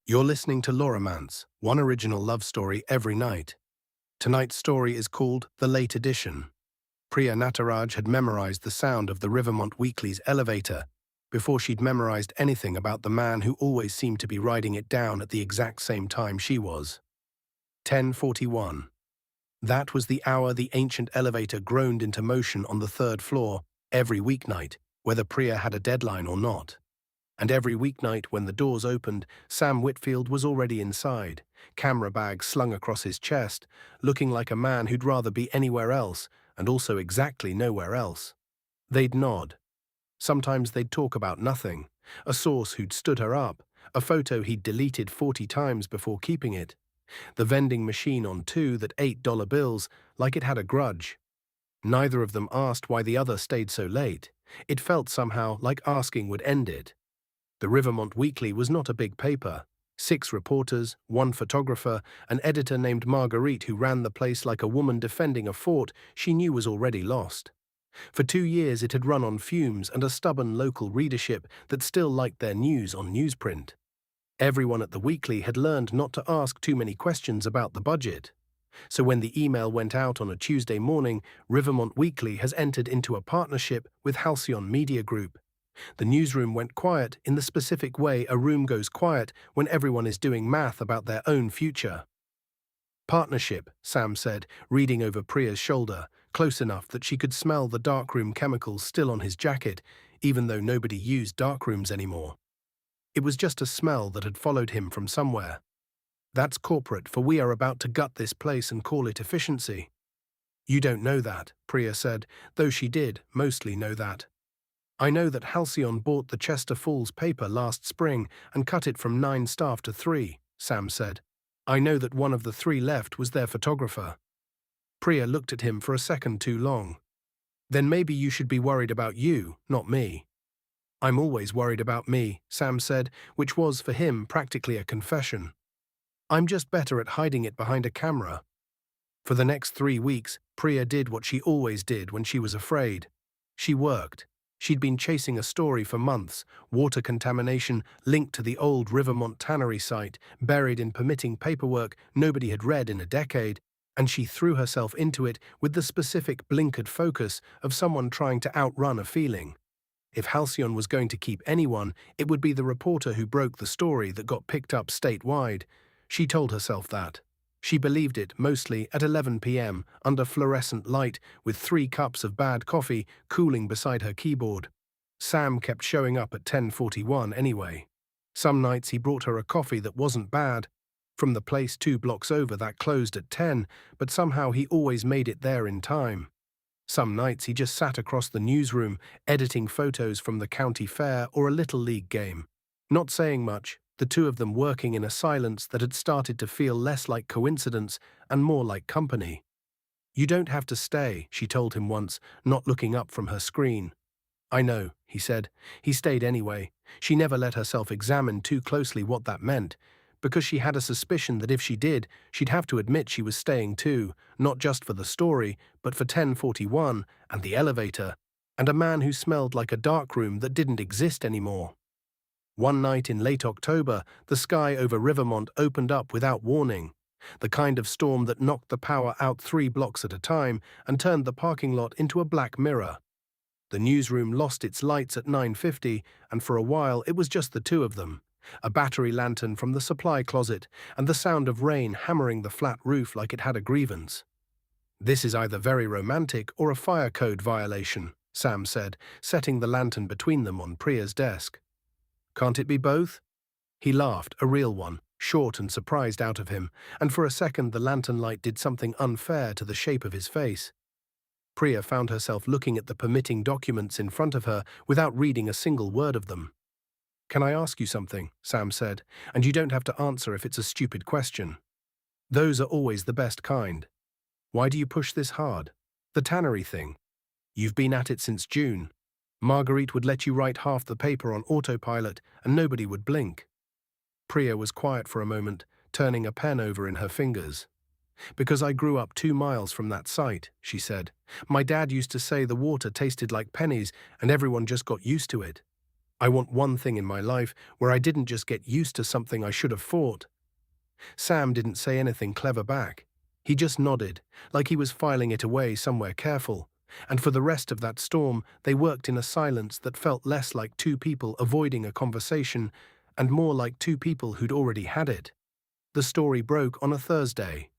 You're listening to Loremance, one original love story every night. Tonight's story is called The Late Edition. Priya had memorized the sound of the Rivermont Weekly's elevator before she'd memorized anything about the man who always seemed to be riding it down at the exact same time she was. 10:41. That was the hour the ancient elevator groaned into motion on the third floor every weeknight, whether Priya had a deadline or not. And every weeknight when the doors opened, Sam Whitfield was already inside, camera bag slung across his chest, looking like a man who'd rather be anywhere else, and also exactly nowhere else. They'd nod. Sometimes they'd talk about nothing, a source who'd stood her up, a photo he'd deleted 40 times before keeping it, the vending machine on two that $8 bills like it had a grudge. Neither of them asked why the other stayed so late. It felt somehow like asking would end it. The Rivermont Weekly was not a big paper. 6 reporters, 1 photographer, an editor named Marguerite who ran the place like a woman defending a fort she knew was already lost. For 2 years it had run on fumes and a stubborn local readership that still liked their news on newsprint. Everyone at the Weekly had learned not to ask too many questions about the budget. So when the email went out on a Tuesday morning, Rivermont Weekly has entered into a partnership with Halcyon Media Group. The newsroom went quiet in the specific way a room goes quiet when everyone is doing math about their own future. Partnership, Sam said, reading over Priya's shoulder, close enough that she could smell the darkroom chemicals still on his jacket, even though nobody used darkrooms anymore. It was just a smell that had followed him from somewhere. That's corporate, for we are about to gut this place and call it efficiency. You don't know that, Priya said, though she did mostly know that. I know that Halcyon bought the Chester Falls paper last spring and cut it from 9 staff to 3, Sam said. I know that one of the 3 left was their photographer. Priya looked at him for a second too long. Then maybe you should be worried about you, not me. I'm always worried about me, Sam said, which was, for him, practically a confession. I'm just better at hiding it behind a camera. For the next 3 weeks, Priya did what she always did when she was afraid. She worked. She'd been chasing a story for months, water contamination linked to the old Rivermont tannery site, buried in permitting paperwork nobody had read in a decade, and she threw herself into it with the specific blinkered focus of someone trying to outrun a feeling. If Halcyon was going to keep anyone, it would be the reporter who broke the story that got picked up statewide. She told herself that. She believed it mostly at 11 p.m. under fluorescent light with 3 cups of bad coffee cooling beside her keyboard. Sam kept showing up at 10:41 anyway. Some nights he brought her a coffee that wasn't bad, from the place 2 blocks over that closed at 10, but somehow he always made it there in time. Some nights he just sat across the newsroom, editing photos from the county fair or a little league game. Not saying much, the two of them working in a silence that had started to feel less like coincidence and more like company. You don't have to stay, she told him once, not looking up from her screen. I know, he said. He stayed anyway. She never let herself examine too closely what that meant, because she had a suspicion that if she did, she'd have to admit she was staying too, not just for the story, but for 10:41 and the elevator, and a man who smelled like a darkroom that didn't exist anymore. One night in late October, the sky over Rivermont opened up without warning, the kind of storm that knocked the power out 3 blocks at a time and turned the parking lot into a black mirror. The newsroom lost its lights at 9:50, and for a while it was just the two of them, a battery lantern from the supply closet and the sound of rain hammering the flat roof like it had a grievance. This is either very romantic or a fire code violation, Sam said, setting the lantern between them on Priya's desk. Can't it be both? He laughed, a real one, short and surprised out of him, and for a second the lantern light did something unfair to the shape of his face. Priya found herself looking at the permitting documents in front of her without reading a single word of them. Can I ask you something? Sam said, and you don't have to answer if it's a stupid question. Those are always the best kind. Why do you push this hard? The tannery thing. You've been at it since June. Marguerite would let you write half the paper on autopilot and nobody would blink. Priya was quiet for a moment, turning a pen over in her fingers. Because I grew up 2 miles from that site, she said. My dad used to say the water tasted like pennies and everyone just got used to it. I want one thing in my life where I didn't just get used to something I should have fought. Sam didn't say anything clever back. He just nodded, like he was filing it away somewhere careful, and for the rest of that storm they worked in a silence that felt less like two people avoiding a conversation and more like two people who'd already had it. The story broke on a Thursday.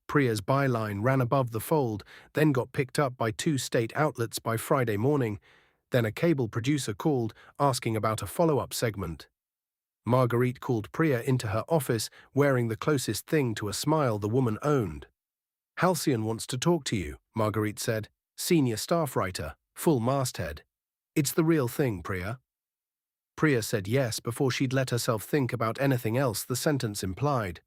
Priya's byline ran above the fold, then got picked up by two state outlets by Friday morning. Then a cable producer called, asking about a follow-up segment. Marguerite called Priya into her office, wearing the closest thing to a smile the woman owned. "Halcyon wants to talk to you," Marguerite said. "Senior staff writer, full masthead. It's the real thing, Priya." Priya said yes before she'd let herself think about anything else the sentence implied.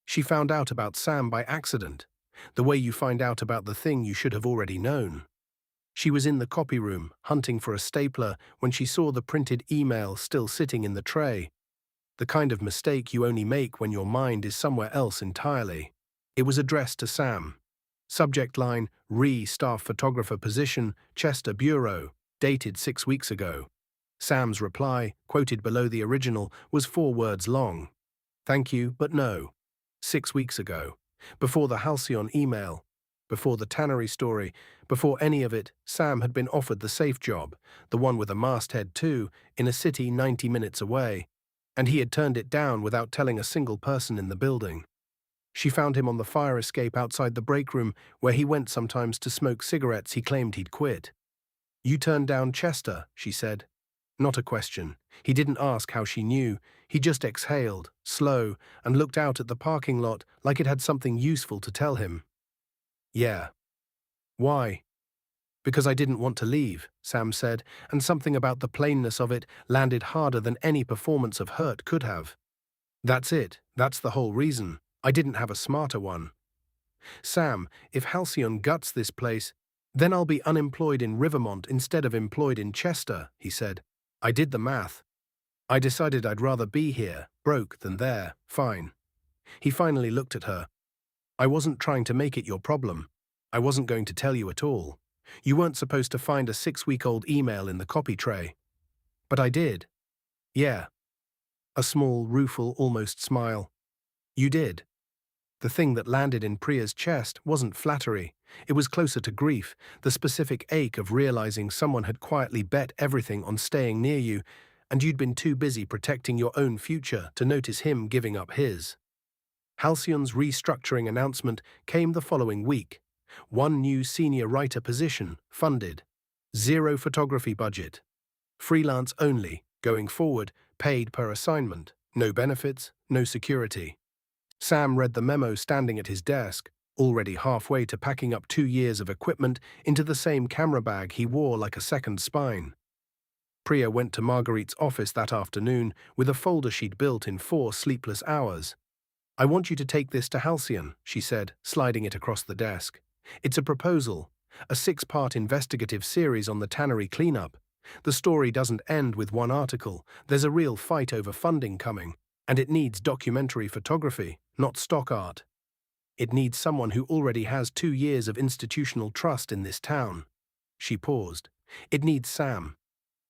She found out about Sam by accident, the way you find out about the thing you should have already known. She was in the copy room, hunting for a stapler, when she saw the printed email still sitting in the tray. The kind of mistake you only make when your mind is somewhere else entirely. It was addressed to Sam. Subject line, "Re-staff photographer position, Chester Bureau," dated 6 weeks ago. Sam's reply, quoted below the original, was 4 words long. "Thank you, but no." 6 weeks ago. Before the Halcyon email. Before the tannery story. Before any of it, Sam had been offered the safe job, the one with a masthead too, in a city 90 minutes away. And he had turned it down without telling a single person in the building. She found him on the fire escape outside the break room, where he went sometimes to smoke cigarettes he claimed he'd quit. "You turned down Chester," she said. Not a question. He didn't ask how she knew. He just exhaled, slow, and looked out at the parking lot like it had something useful to tell him. "Yeah." "Why?" "Because I didn't want to leave," Sam said, and something about the plainness of it landed harder than any performance of hurt could have. "That's it. That's the whole reason. I didn't have a smarter one." "Sam, if Halcyon guts this place, then I'll be unemployed in Rivermont instead of employed in Chester," he said. "I did the math. I decided I'd rather be here, broke, than there, fine." He finally looked at her. "I wasn't trying to make it your problem. I wasn't going to tell you at all. You weren't supposed to find a 6-week-old email in the copy tray." "But I did." "Yeah." A small, rueful, almost smile. "You did." The thing that landed in Priya's chest wasn't flattery. It was closer to grief, the specific ache of realizing someone had quietly bet everything on staying near you, and you'd been too busy protecting your own future to notice him giving up his. Halcyon's restructuring announcement came the following week. 1 new senior writer position, funded. 0 photography budget. Freelance only, going forward, paid per assignment. No benefits, no security. Sam read the memo standing at his desk, already halfway to packing up 2 years of equipment into the same camera bag he wore like a second spine. Priya went to Marguerite's office that afternoon with a folder she'd built in 4 sleepless hours. "I want you to take this to Halcyon," she said, sliding it across the desk. "It's a proposal, a 6-part investigative series on the tannery cleanup. The story doesn't end with 1 article. There's a real fight over funding coming, and it needs documentary photography, not stock art. It needs someone who already has 2 years of institutional trust in this town." She paused. "It needs Sam.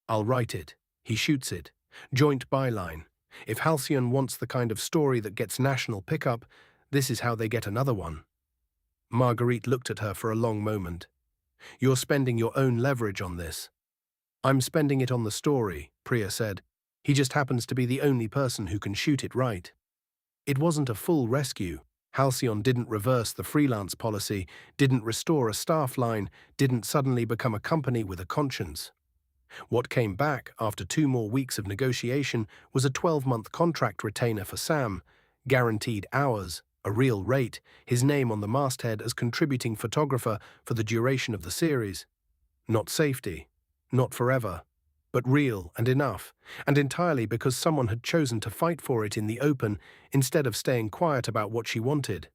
I'll write it. He shoots it. Joint byline. If Halcyon wants the kind of story that gets national pickup, this is how they get another one." Marguerite looked at her for a long moment. "You're spending your own leverage on this." "I'm spending it on the story," Priya said. "He just happens to be the only person who can shoot it right." It wasn't a full rescue. Halcyon didn't reverse the freelance policy, didn't restore a staff line, didn't suddenly become a company with a conscience. What came back after 2 more weeks of negotiation was a 12-month contract retainer for Sam, guaranteed hours, a real rate, his name on the masthead as contributing photographer for the duration of the series. Not safety, not forever, but real and enough, and entirely because someone had chosen to fight for it in the open instead of staying quiet about what she wanted.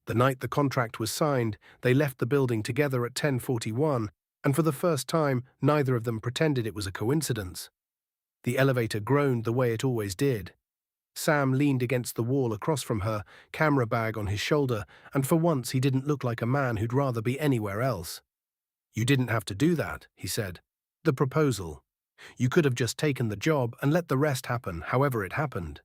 The night the contract was signed, they left the building together at 10:41, and for the first time, neither of them pretended it was a coincidence. The elevator groaned the way it always did. Sam leaned against the wall across from her, camera bag on his shoulder, and for once he didn't look like a man who'd rather be anywhere else. "You didn't have to do that," he said. "The proposal. You could have just taken the job and let the rest happen however it happened.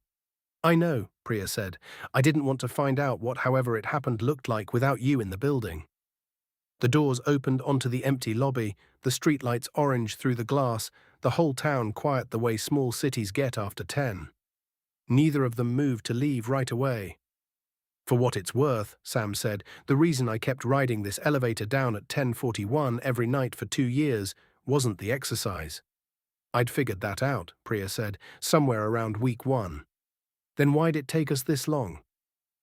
I know, Priya said. I didn't want to find out what however it happened looked like without you in the building. The doors opened onto the empty lobby, the streetlights orange through the glass, the whole town quiet the way small cities get after 10. Neither of them moved to leave right away. For what it's worth, Sam said, the reason I kept riding this elevator down at 10:41 every night for 2 years wasn't the exercise. I'd figured that out, Priya said, somewhere around week 1. Then why'd it take us this long?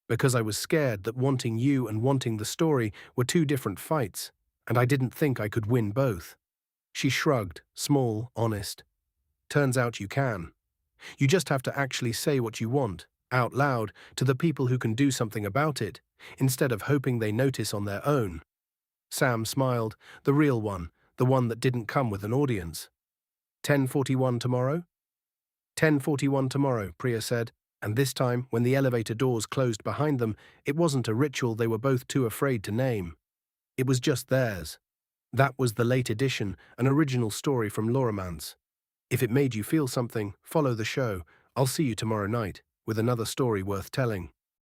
Because I was scared that wanting you and wanting the story were two different fights, and I didn't think I could win both. She shrugged, small, honest. Turns out you can. You just have to actually say what you want, out loud, to the people who can do something about it, instead of hoping they notice on their own. Sam smiled, the real one, the one that didn't come with an audience. 10:41 tomorrow? 10:41 tomorrow, Priya said, and this time, when the elevator doors closed behind them, it wasn't a ritual they were both too afraid to name. It was just theirs. That was the late edition, an original story from Loremance. If it made you feel something, follow the show. I'll see you tomorrow night, with another story worth telling.